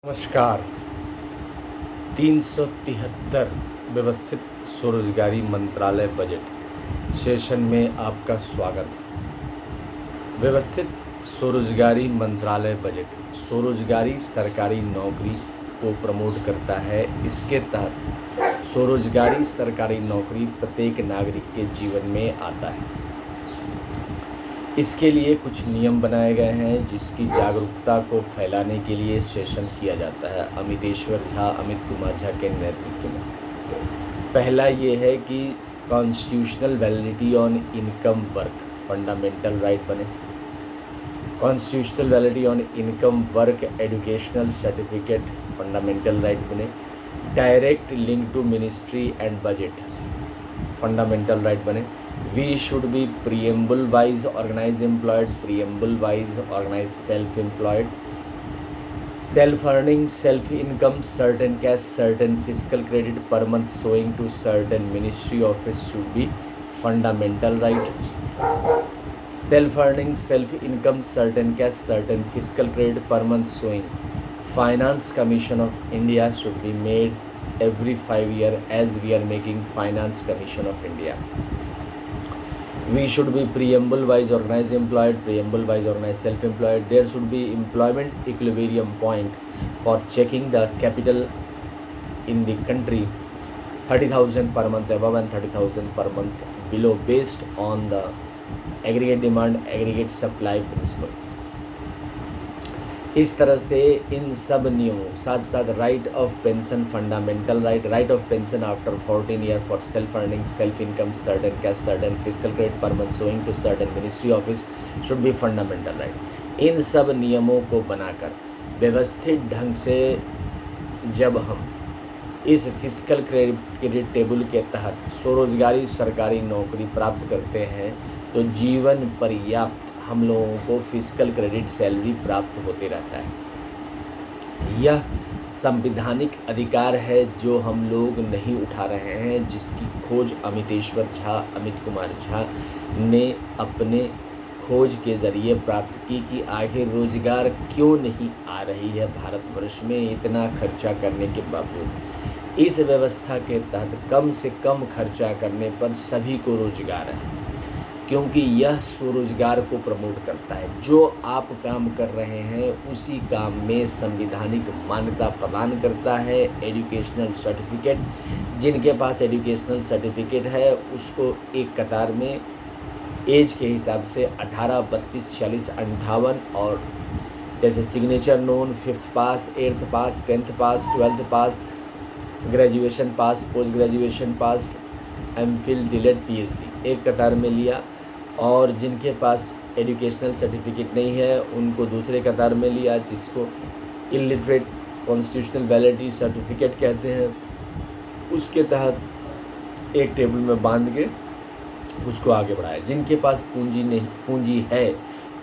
नमस्कार। 373 व्यवस्थित स्वरोजगारी मंत्रालय बजट सेशन में आपका स्वागत है। व्यवस्थित स्वरोजगारी मंत्रालय बजट स्वरोजगारी सरकारी नौकरी को प्रमोट करता है। इसके तहत स्वरोजगारी सरकारी नौकरी प्रत्येक नागरिक के जीवन में आता है। इसके लिए कुछ नियम बनाए गए हैं जिसकी जागरूकता को फैलाने के लिए सेशन किया जाता है अमितेश्वर झा, अमित कुमार झा के नेतृत्व में। पहला ये है कि constitutional validity on income work fundamental right बने। Constitutional validity on income work educational certificate fundamental right बने। Direct link to ministry and budget fundamental right बने। We should be preamble wise organized employed, preamble wise organized self-employed, self-earning, self-income, certain cash, certain fiscal credit per month showing to certain ministry office should be fundamental right. Self-earning, self-income, certain cash, certain fiscal credit per month showing. Finance Commission of India should be made every 5 years as we are making Finance Commission of India. We should be preamble wise organized employed, preamble wise organized self-employed. There should be employment equilibrium point for checking the capital in the country 30,000 per month above and 30,000 per month below based on the aggregate demand aggregate supply principle. इस तरह से इन सब नियमों साथ साथ right of pension fundamental right of pension after 14 year for self earning self income certain cash certain physical credit per month showing to certain ministry office should be fundamental right. इन सब नियमों को बनाकर व्यवस्थित ढंग से जब हम इस फिजिकल क्रेडिट टेबल के तहत स्वरोजगारी सरकारी नौकरी प्राप्त करते हैं तो जीवन पर्याप्त हम लोगों को फिजिकल क्रेडिट सैलरी प्राप्त होते रहता है। यह संवैधानिक अधिकार है जो हम लोग नहीं उठा रहे हैं, जिसकी खोज अमितेश्वर झा, अमित कुमार झा ने अपने खोज के ज़रिए प्राप्त की कि आखिर रोजगार क्यों नहीं आ रही है भारतवर्ष में इतना खर्चा करने के बावजूद। इस व्यवस्था के तहत कम से कम खर्चा करने पर सभी को रोजगार है, क्योंकि यह स्वरोजगार को प्रमोट करता है। जो आप काम कर रहे हैं उसी काम में संवैधानिक मान्यता प्रदान करता है। एजुकेशनल सर्टिफिकेट, जिनके पास एजुकेशनल सर्टिफिकेट है उसको एक कतार में एज के हिसाब से 18, 32, 46, 58 और जैसे सिग्नेचर नोन 5th pass, 8th pass, 10th pass, 12th pass, graduation pass, post graduation pass, MPhil, DElEd, PhD एक कतार में लिया। और जिनके पास एजुकेशनल सर्टिफिकेट नहीं है उनको दूसरे कतार में लिया, जिसको इलिटरेट कॉन्स्टिट्यूशनल वैलिडिटी सर्टिफिकेट कहते हैं। उसके तहत एक टेबल में बांध के उसको आगे बढ़ाया। जिनके पास पूंजी है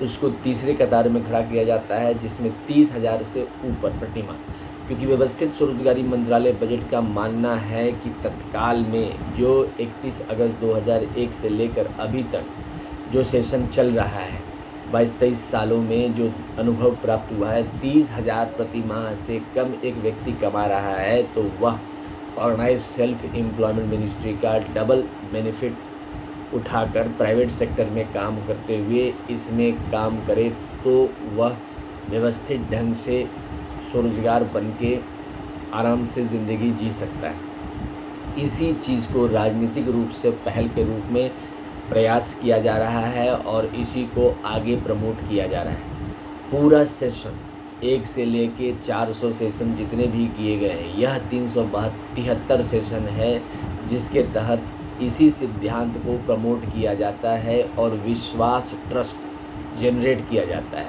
उसको तीसरे कतार में खड़ा किया जाता है, जिसमें 30,000 से ऊपर प्रति माह। क्योंकि व्यवस्थित स्वरोजगारी मंत्रालय बजट का मानना है कि तत्काल में जो 31 अगस्त 2001 से लेकर अभी तक जो सेशन चल रहा है 22-23 सालों में जो अनुभव प्राप्त हुआ है, 30,000 प्रति माह से कम एक व्यक्ति कमा रहा है तो वह ऑर्गेनाइज सेल्फ एम्प्लॉयमेंट मिनिस्ट्री का डबल बेनिफिट उठाकर प्राइवेट सेक्टर में काम करते हुए इसमें काम करे तो वह व्यवस्थित ढंग से स्वरोजगार बन के आराम से ज़िंदगी जी सकता है। इसी चीज़ को राजनीतिक रूप से पहल के रूप में प्रयास किया जा रहा है और इसी को आगे प्रमोट किया जा रहा है। पूरा सेशन 1 से लेके 400 सेशन जितने भी किए गए हैं, यह 373 सेशन है जिसके तहत इसी सिद्धांत को प्रमोट किया जाता है और विश्वास ट्रस्ट जनरेट किया जाता है।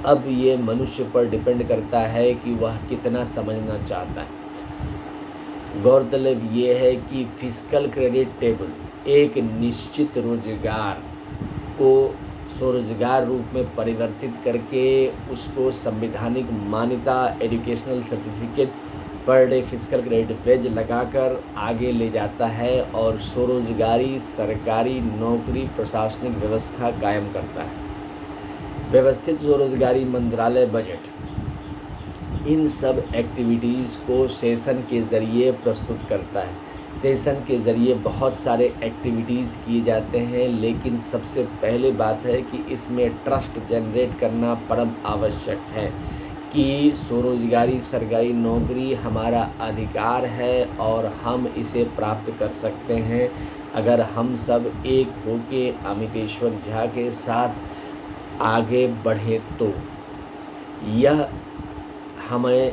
अब ये मनुष्य पर डिपेंड करता है कि वह कितना समझना चाहता है। गौरतलब ये है कि फिजिकल क्रेडिट टेबल एक निश्चित रोजगार को स्वरोजगार रूप में परिवर्तित करके उसको संवैधानिक मान्यता एजुकेशनल सर्टिफिकेट पर डे फिजिकल क्रेडिट वेज लगाकर आगे ले जाता है और स्वरोजगारी सरकारी नौकरी प्रशासनिक व्यवस्था कायम करता है। व्यवस्थित स्वरोजगारी मंत्रालय बजट इन सब एक्टिविटीज़ को सेशन के ज़रिए प्रस्तुत करता है। सेशन के ज़रिए बहुत सारे एक्टिविटीज़ किए जाते हैं, लेकिन सबसे पहले बात है कि इसमें ट्रस्ट जनरेट करना परम आवश्यक है कि स्वरोजगारी सरकारी नौकरी हमारा अधिकार है और हम इसे प्राप्त कर सकते हैं अगर हम सब एक होके अमितेश्वर झा के साथ आगे बढ़े तो। यह हमें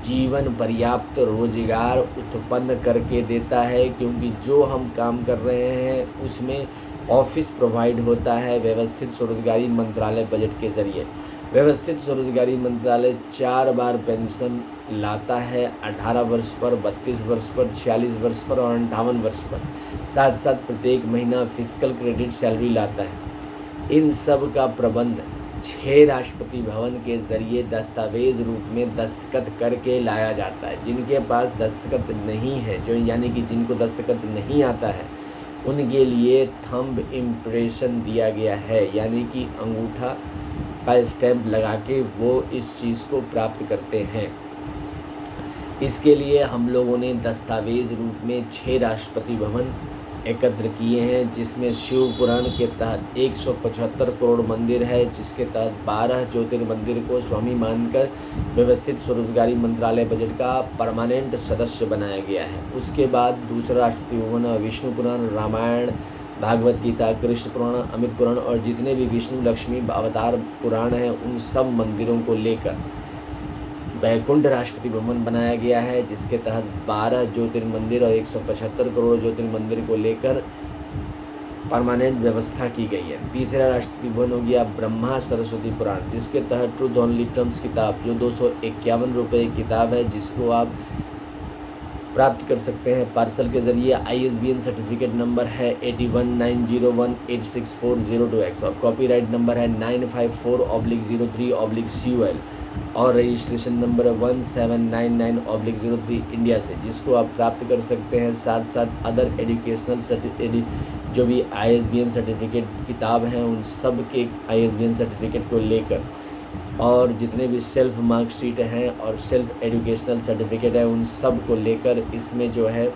जीवन पर्याप्त रोजगार उत्पन्न करके देता है, क्योंकि जो हम काम कर रहे हैं उसमें ऑफिस प्रोवाइड होता है व्यवस्थित स्वरोजगारी मंत्रालय बजट के ज़रिए। व्यवस्थित स्वरोजगारी मंत्रालय 4 बार पेंशन लाता है, 18 वर्ष पर, 32 वर्ष पर, 46 वर्ष पर और 58 वर्ष पर। साथ साथ प्रत्येक महीना फिस्कल क्रेडिट सैलरी लाता है। इन सब का प्रबंध 6 राष्ट्रपति भवन के ज़रिए दस्तावेज रूप में दस्तखत करके लाया जाता है। जिनके पास दस्तखत नहीं है, जो यानी कि जिनको दस्तखत नहीं आता है, उनके लिए थंब इम्प्रेशन दिया गया है, यानी कि अंगूठा का स्टैंप लगा के वो इस चीज़ को प्राप्त करते हैं। इसके लिए हम लोगों ने दस्तावेज रूप में 6 राष्ट्रपति भवन एकत्र किए हैं, जिसमें शिव पुराण के तहत 175 करोड़ मंदिर है, जिसके तहत 12 ज्योतिर्मंदिर को स्वामी मानकर व्यवस्थित स्वरोजगारी मंत्रालय बजट का परमानेंट सदस्य बनाया गया है। उसके बाद दूसरा राष्ट्रपति भवन विष्णु पुराण, रामायण, भागवत गीता, कृष्ण पुराण, अमित पुराण और जितने भी विष्णु लक्ष्मी अवतार पुराण हैं उन सब मंदिरों को लेकर वैकुंठ राष्ट्रपति भवन बनाया गया है, जिसके तहत 12 ज्योतिर्मंदिर और 175 करोड़ ज्योतिर्मंदिर को लेकर परमानेंट व्यवस्था की गई है। तीसरा राष्ट्रपति भवन हो गया ब्रह्मा सरस्वती पुराण, जिसके तहत ट्रूथ ओनली टर्म्स किताब, जो 251 रुपये की किताब है, जिसको आप प्राप्त कर सकते हैं पार्सल के ज़रिए। ISBN सर्टिफिकेट नंबर है 8190186402X और कॉपीराइट नंबर है 954/03/CUL और रजिस्ट्रेशन नंबर है 1799/03 इंडिया से, जिसको आप प्राप्त कर सकते हैं। साथ साथ अदर एजुकेशनल जो भी ISBN सर्टिफिकेट किताब हैं उन सब के ISBN सर्टिफिकेट को लेकर और जितने भी सेल्फ मार्कशीट हैं और सेल्फ एजुकेशनल सर्टिफिकेट है उन सब को लेकर इसमें जो है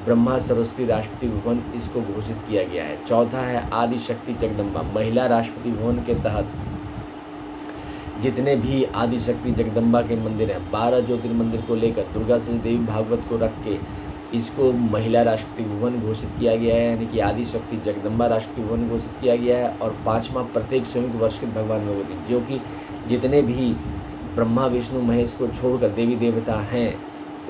ब्रह्मा सरस्वती राष्ट्रपति भवन इसको घोषित किया गया है। चौथा है आदि शक्ति जगदम्बा महिला राष्ट्रपति भवन के तहत जितने भी आदि शक्ति जगदम्बा के मंदिर हैं 12 ज्योतिर्मंदिर को लेकर दुर्गा सती देवी भागवत को रख के इसको महिला राष्ट्रपति भवन घोषित किया गया है, यानी कि आदि शक्ति जगदम्बा राष्ट्रपति भवन घोषित किया गया है। और 5वां प्रत्येक संयुक्त वर्षित भगवान भगवती, जो कि जितने भी ब्रह्मा विष्णु महेश को छोड़कर देवी देवता हैं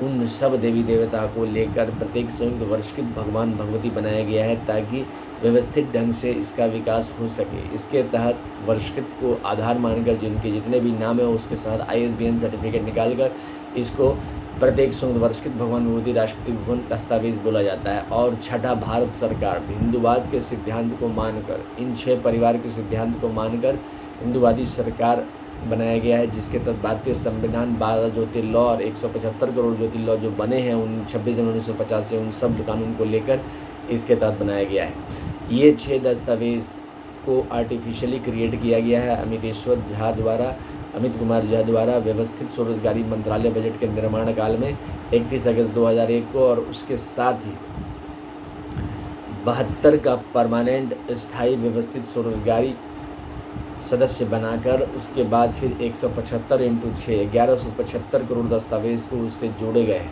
उन सब देवी देवता को लेकर प्रत्येक संयुक्त वर्षित भगवान भगवती बनाया गया है, ताकि व्यवस्थित ढंग से इसका विकास हो सके। इसके तहत वर्षित को आधार मानकर जिनके जितने भी नाम है उसके साथ ISBN सर्टिफिकेट निकालकर इसको प्रत्येक संयुक्त वर्षित भगवान भगवती राष्ट्रपति भवन दस्तावेज बोला जाता है। और छठा, भारत सरकार हिंदूवाद के सिद्धांत को मानकर, इन 6 परिवार के सिद्धांत को मानकर हिंदूवादी सरकार बनाया गया है, जिसके तहत भारतीय संविधान 12 ज्योतिर्लॉ और 175 करोड़ ज्योतिर्लॉ जो बने हैं उन 26 जनवरी 1950 से उन सब कानून को लेकर इसके तहत बनाया गया है। ये 6 दस्तावेज को आर्टिफिशियली क्रिएट किया गया है अमित कुमार झा द्वारा व्यवस्थित स्वरोजगारी मंत्रालय बजट के निर्माण काल में 31 अगस्त 2001 को, और उसके साथ ही 72 का परमानेंट स्थायी व्यवस्थित स्वरोजगारी सदस्य बनाकर उसके बाद फिर 175 × 6 1175 करोड़ दस्तावेज को उससे जोड़े गए हैं।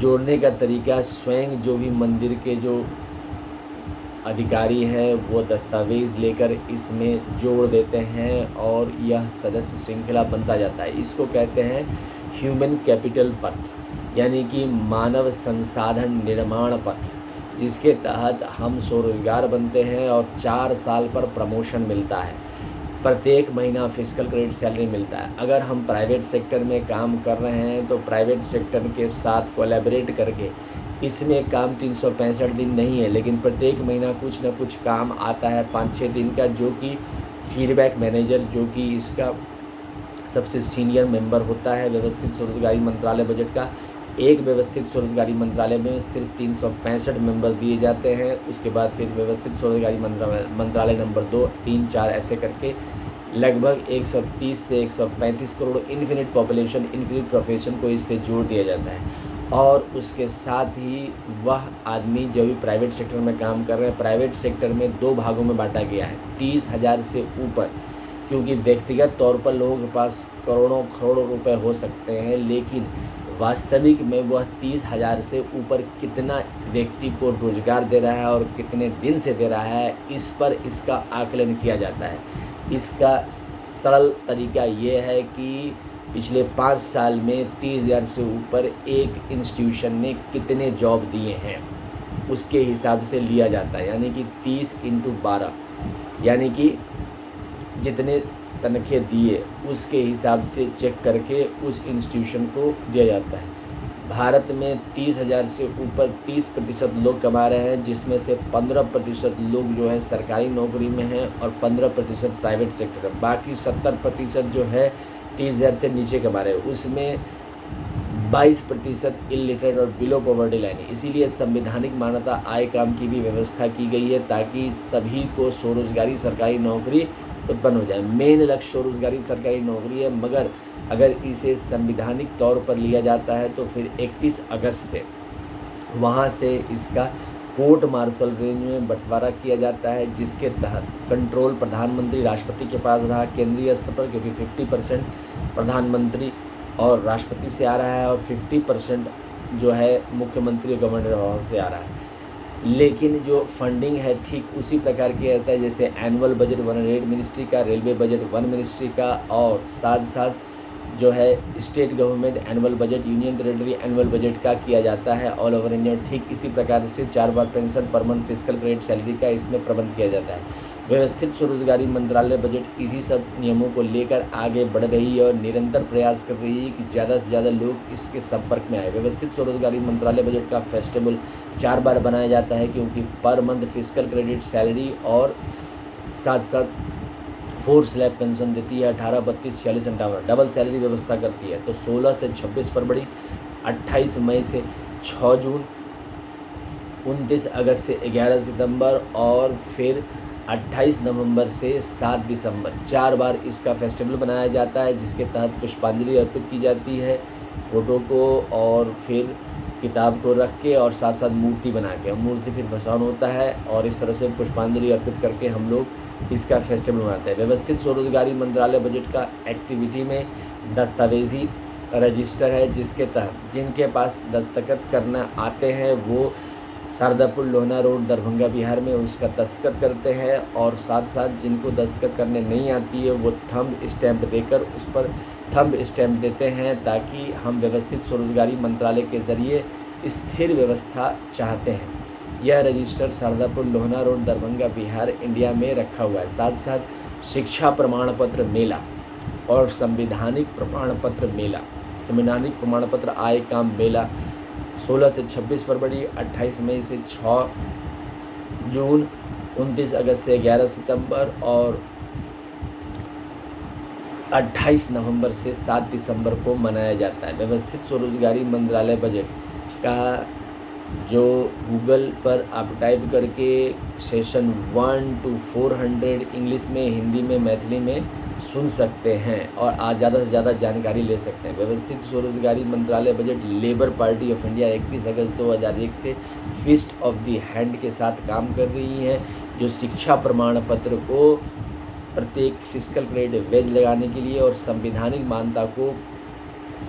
जोड़ने का तरीका स्वयं जो भी मंदिर के जो अधिकारी हैं वो दस्तावेज लेकर इसमें जोड़ देते हैं और यह सदस्य श्रृंखला बनता जाता है। इसको कहते हैं ह्यूमन कैपिटल पथ, यानी कि मानव संसाधन निर्माण पथ, जिसके तहत हम स्वरोजगार बनते हैं और 4 साल पर प्रमोशन मिलता है। प्रत्येक महीना फिस्कल क्रेडिट सैलरी मिलता है। अगर हम प्राइवेट सेक्टर में काम कर रहे हैं तो प्राइवेट सेक्टर के साथ कोलैबोरेट करके इसमें काम 365 दिन नहीं है, लेकिन प्रत्येक महीना कुछ न कुछ काम आता है 5-6 दिन का, जो कि फीडबैक मैनेजर, जो कि इसका सबसे सीनियर मेंबर होता है व्यवस्थित स्वरोजगारी मंत्रालय बजट का। एक व्यवस्थित स्वरोजगारी मंत्रालय में सिर्फ 365 मेंबर दिए जाते हैं। उसके बाद फिर व्यवस्थित स्वरोजगारी मंत्रालय नंबर 2, 3, 4 ऐसे करके लगभग 130 से 135 crore infinite population, infinite profession को इससे जोड़ दिया जाता है। और उसके साथ ही वह आदमी जो भी प्राइवेट सेक्टर में काम कर रहे हैं, प्राइवेट सेक्टर में 2 भागों में बांटा गया है, 30,000 से ऊपर, क्योंकि व्यक्तिगत तौर पर लोगों के पास करोड़ों करोड़ों रुपए हो सकते हैं, लेकिन वास्तविक में वह 30,000 से ऊपर कितना व्यक्ति को रोजगार दे रहा है और कितने दिन से दे रहा है, इस पर इसका आकलन किया जाता है। इसका सरल तरीका ये है कि पिछले 5 साल में 30,000 से ऊपर एक इंस्टीट्यूशन ने कितने जॉब दिए हैं, उसके हिसाब से लिया जाता है। यानी कि 30 × 12, यानी कि जितने तनखे दिए उसके हिसाब से चेक करके उस इंस्टीट्यूशन को दिया जाता है। भारत में 30,000 से ऊपर 30% लोग कमा रहे हैं, जिसमें से 15% लोग जो है सरकारी नौकरी में हैं और 15% प्राइवेट सेक्टर में। बाकी 70% जो है 30,000 से नीचे कमा रहे हैं, उसमें 22% इलिटरेट और बिलो पॉवर्टी लाइन है। इसीलिए संवैधानिक मान्यता आय काम की भी व्यवस्था की गई है, ताकि सभी को स्वरोजगारी सरकारी नौकरी उत्पन्न हो जाए। मेन लक्ष्य स्वरोजगारी सरकारी नौकरी है, मगर अगर इसे संवैधानिक तौर पर लिया जाता है तो फिर 31 अगस्त से वहाँ से इसका कोर्ट मार्शल रेंज में बंटवारा किया जाता है, जिसके तहत कंट्रोल प्रधानमंत्री राष्ट्रपति के पास रहा केंद्रीय स्तर पर, क्योंकि 50% प्रधानमंत्री और राष्ट्रपति से आ रहा है और 50% जो है मुख्यमंत्री और गवर्नर हाउस से आ रहा है। लेकिन जो फंडिंग है ठीक उसी प्रकार किया जाता है जैसे एनुअल बजट 108 मिनिस्ट्री का, रेलवे बजट 1 मिनिस्ट्री का, और साथ साथ जो है state government annual budget, union territory annual budget का किया जाता है ऑल ओवर इंडिया। ठीक इसी प्रकार से 4 बार pension, per month physical credit salary का इसमें प्रबंध किया जाता है। व्यवस्थित स्वरोजगारी मंत्रालय बजट इसी सब नियमों को लेकर आगे बढ़ रही है और निरंतर प्रयास कर रही है कि ज़्यादा से ज़्यादा लोग इसके संपर्क में आए। व्यवस्थित स्वरोजगारी मंत्रालय बजट का फेस्टिवल 4 बार बनाया जाता है, क्योंकि पर मंथ फिजिकल क्रेडिट सैलरी और साथ साथ 4 स्लैब पेंशन देती है, 18, 32, 46, 58 डबल सैलरी व्यवस्था करती है। तो 16 से 26 फरवरी, 28 मई से 6 जून, 29 अगस्त से 11 सितंबर और फिर 28 नवंबर से 7 दिसंबर 4 बार इसका फेस्टिवल बनाया जाता है, जिसके तहत पुष्पांजलि अर्पित की जाती है फ़ोटो को और फिर किताब को रख के, और साथ साथ मूर्ति बना के, मूर्ति फिर भसान होता है और इस तरह से पुष्पांजलि अर्पित करके हम लोग इसका फेस्टिवल मनाते हैं। व्यवस्थित स्वरोजगारी मंत्रालय बजट का एक्टिविटी में दस्तावेजी रजिस्टर है, जिसके तहत जिनके पास दस्तखत करना आते हैं वो शारदापुर लोहना रोड दरभंगा बिहार में उसका दस्तखत करते हैं, और साथ साथ जिनको दस्तखत करने नहीं आती है वो थंब स्टैंप देकर उस पर थंब स्टैंप देते हैं, ताकि हम व्यवस्थित स्वरोजगारी मंत्रालय के ज़रिए स्थिर व्यवस्था चाहते हैं। यह register Shardapur Lohna road Darbhanga Bihar India में रखा हुआ है। साथ साथ शिक्षा प्रमाण पत्र मेला और संवैधानिक प्रमाण पत्र मेला, संवैधानिक प्रमाण पत्र आय काम मेला 16 से 26 फरवरी, 28 मई से 6 जून, 29 अगस्त से 11 सितंबर और 28 नवंबर से 7 दिसंबर को मनाया जाता है। व्यवस्थित स्वरोजगारी मंत्रालय बजट का जो गूगल पर आप टाइप करके सेशन 1 to 400 इंग्लिश में, हिंदी में, मैथिली में सुन सकते हैं और आज ज़्यादा से ज़्यादा जानकारी ले सकते हैं। व्यवस्थित स्वरोजगारी मंत्रालय budget labour party of India 31 अगस्त 2001 से फिस्ट ऑफ द हैंड के साथ काम कर रही है, जो शिक्षा प्रमाण पत्र को प्रत्येक फिजिकल क्रेडिट वेज लगाने के लिए और संवैधानिक मान्यता को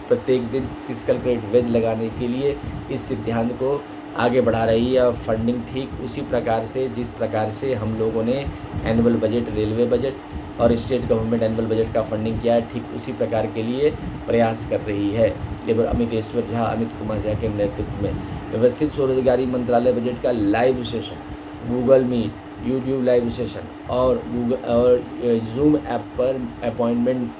प्रत्येक दिन फिजिकल क्रेडिट वेज लगाने के लिए इस सिद्धांत को आगे बढ़ा रही है। और फंडिंग ठीक उसी प्रकार से जिस प्रकार से हम लोगों ने एनुअल बजट, रेलवे बजट और स्टेट गवर्नमेंट एनुअल बजट का फंडिंग किया है, ठीक उसी प्रकार के लिए प्रयास कर रही है लेबर अमितेश्वर झा, अमित कुमार झा के नेतृत्व में। व्यवस्थित स्वरोजगारी मंत्रालय बजट का live session Google Meet, YouTube live session और गूगल और जूम ऐप पर अपॉइंटमेंट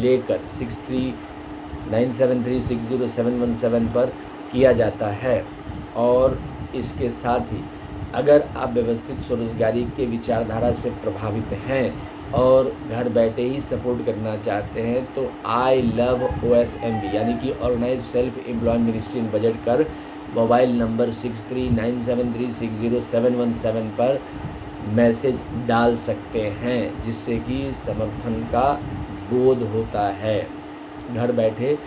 लेकर 6397360717 पर किया जाता है। और इसके साथ ही अगर आप व्यवस्थित स्वरोजगारी के विचारधारा से प्रभावित हैं और घर बैठे ही सपोर्ट करना चाहते हैं तो आई लव OSMB यानी कि organize self employ ministry in budget कर मोबाइल नंबर 6397360717 पर मैसेज डाल सकते हैं, जिससे कि समर्थन का बोध होता है। घर बैठे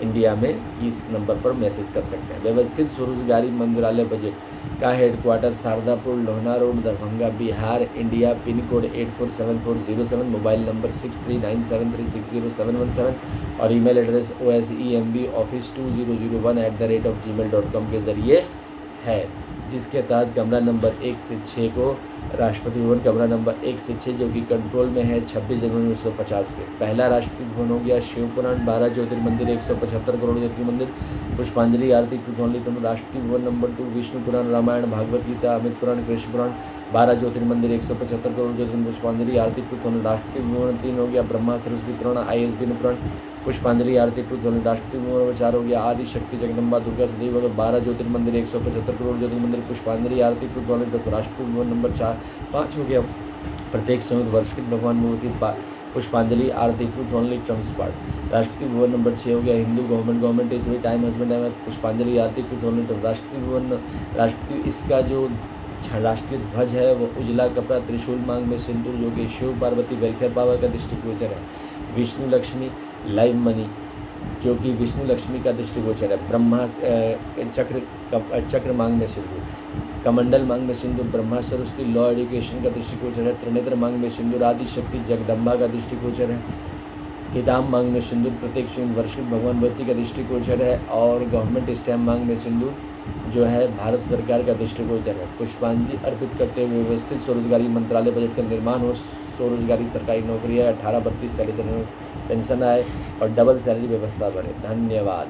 इंडिया में इस नंबर पर मैसेज कर सकते हैं। व्यवस्थित स्वरोजगारी मंत्रालय बजट का headquarter Shardapur Lohna road Darbhanga Bihar India, pin code 847407, mobile number 6397360717 और ईमेल एड्रेस osemboffice2001@gmail.com के ज़रिए है, जिसके तहत कमरा नंबर 1 से 6 को राष्ट्रपति भवन, कमरा नंबर 1 से 6 जो कि कंट्रोल में है 26 जनवरी 1950 के। पहला राष्ट्रपति भवन हो गया शिव पुराण, 12 ज्योतिर्मंदिर, 175 करोड़ ज्योतिर्मंदिर, पुष्पांजलि आरती राष्ट्रपति भवन नंबर 2 विष्णु पुराण, रामायण, भागवत गीता, अमित पुराण, कृष्ण पुराण, 12 ज्योतिर्मंदिर, 175 करोड़ ज्योतिर्मंदिर, पुष्पांजलि आरती राष्ट्रपति भवन 3 हो गया ब्रह्मा सरस्वती पुराण, ISBN पुराण, पुष्पांजलि आरती राष्ट्रपति भवन 4 हो गया आदि शक्ति जगदम्बा दुर्गा सदैव, 12 ज्योतिर्मंदिर, 175 करोड़ ज्योतिर्मंदिर, पुष्पांजलि आरती राष्ट्रपति भवन नंबर 5 हो गया प्रत्येक संयुक्त वर्षित भगवान मूर्ति, पुष्पांजलि आरती ट्रांसपोर्ट, राष्ट्रपति भवन नंबर 6 हो गया हिंदू गवर्नमेंट इस टाइम हस्बैंड है, पुष्पांजलि आरती राष्ट्रपति भवन, राष्ट्रपति इसका जो राष्ट्रीय ध्वज है वो उजला कपड़ा, त्रिशूल मांग में सिंदूर जो कि शिव पार्वती वेलफेयर पावर का दृष्टिगोचर है, विष्णु लक्ष्मी लाइव मनी जो कि विष्णु लक्ष्मी का दृष्टिगोचर है, ब्रह्मा चक्र मांग में सिंदूर, कमंडल मांग में सिंदूर, ब्रह्मा सरस्वती लॉ एजुकेशन का दृष्टिगोचर है, त्रिनेत्र मांग में सिंदूर, आदि शक्ति जगदम्बा का दृष्टिगोचर है, किताब मांग में सिंदूर प्रत्येक वर्षित भगवान भक्ति का दृष्टिगोचर है, और गवर्नमेंट स्टैम्प मांग में सिंदूर जो है भारत सरकार का दृष्टिगोचर है। पुष्पांजलि अर्पित करते हुए व्यवस्थित स्वरोजगारी मंत्रालय बजट का निर्माण हो, स्वरोजगारी सरकारी नौकरी है, 18-32 40 पेंशन आए और डबल सैलरी व्यवस्था बने। धन्यवाद।